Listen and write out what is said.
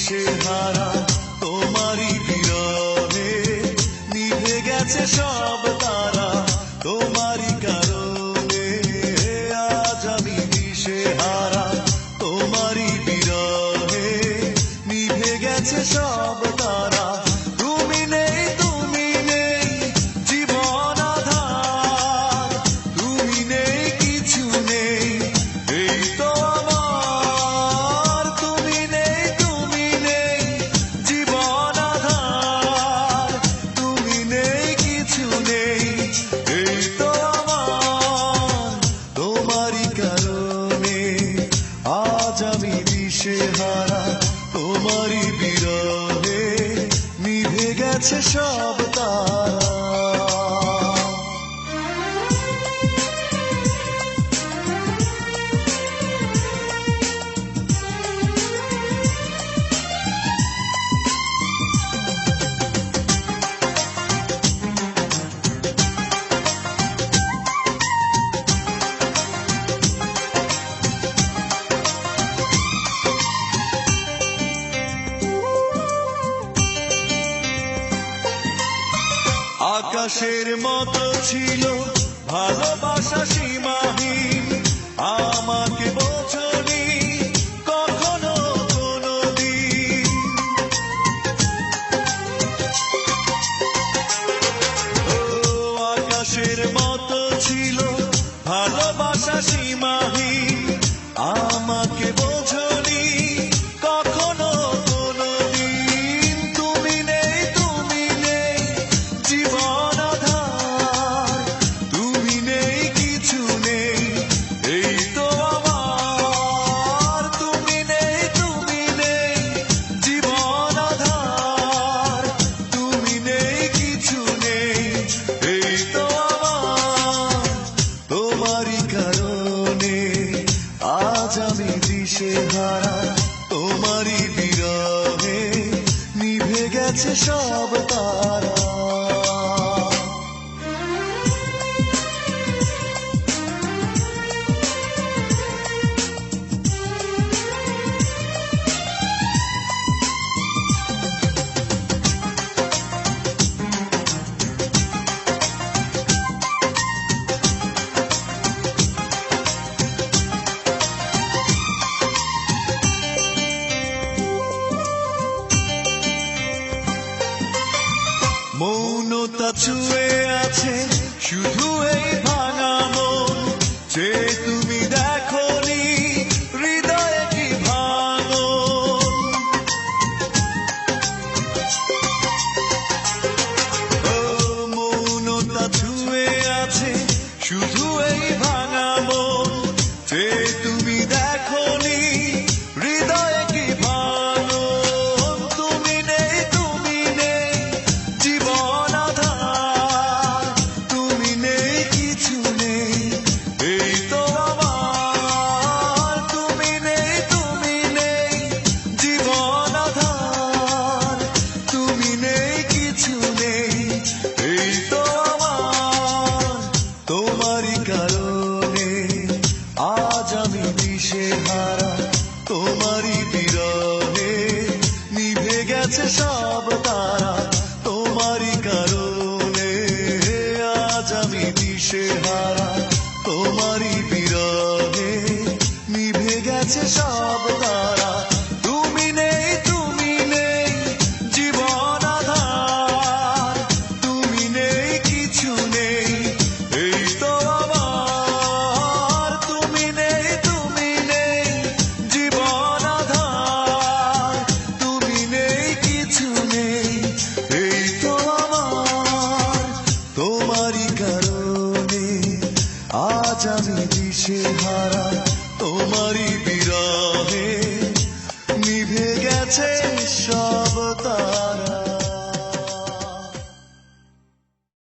দিশেহারা তোমারই বিরহে নিভে গেছে সব তারা তোমারই কারণে আজ আমি দিশেহারা তোমারই বিরহে নিভে গেছে সব তারা তুমি নেই জীবন আধার তুমি নেই কিছু নেই এই তো আমার তুমি নেই জীবন আধার তুমি নেই কিছু নেই এই তো আমার তোমারই কারণে আজ আমি দিশেহারা তোমারই বিরহে নিভে গেছে সব তারা আকাশের মতো ছিল ভালোবাসা সীমাহীন আমাকে বোঝনি কখনো কোনোদিন আকাশের মতো ছিল ভালোবাসা সীমাহীন আমাকে বোঝনি কখনো কোনোদিন তুমি নেই জীবন আধার তুমি নেই কিছু নেই এই তো আমার তুমি নেই জীবন আধার তুমি নেই কিছু নেই এই তো আমার তোমারই কারণে আজ আমি দিশেহারা তোমারই বিরহে নিভে গেছে সব তারা মৌনতা ছুঁয়ে আছে শুধু এই ভাঙা মন যে তুমি দেখোনি হৃদয়ে কি ভাঙন মৌনতা ছুঁয়ে আছে শুধু এই ভাঙা মন যে তুমি দেখোনি হৃদয়ে কি ভাঙন তুমি নেই জীবন আধার তুমি নেই কিছু নেই এই তো আমার তুমি নেই জীবন আধার তুমি নেই কিছু নেই এই তো আমার তোমারই কারণে আজ আমি দিশেহারা তোমারই বিরহে নিভে গেছে সব তারা তোমারই কারণে আজ আমি দিশেহারা তোমারই বিরহে নিভে গেছে সব তারা তুমি নেই জীবন আধার তুমি নেই কিছু নেই এই তো আমার তুমি নেই জীবন আধার তুমি নেই কিছু নেই এই তো আমার তোমারই কারণে আজ আমি দিশেহারা তোমারই বিরহে নিভে গেছে সব তারা।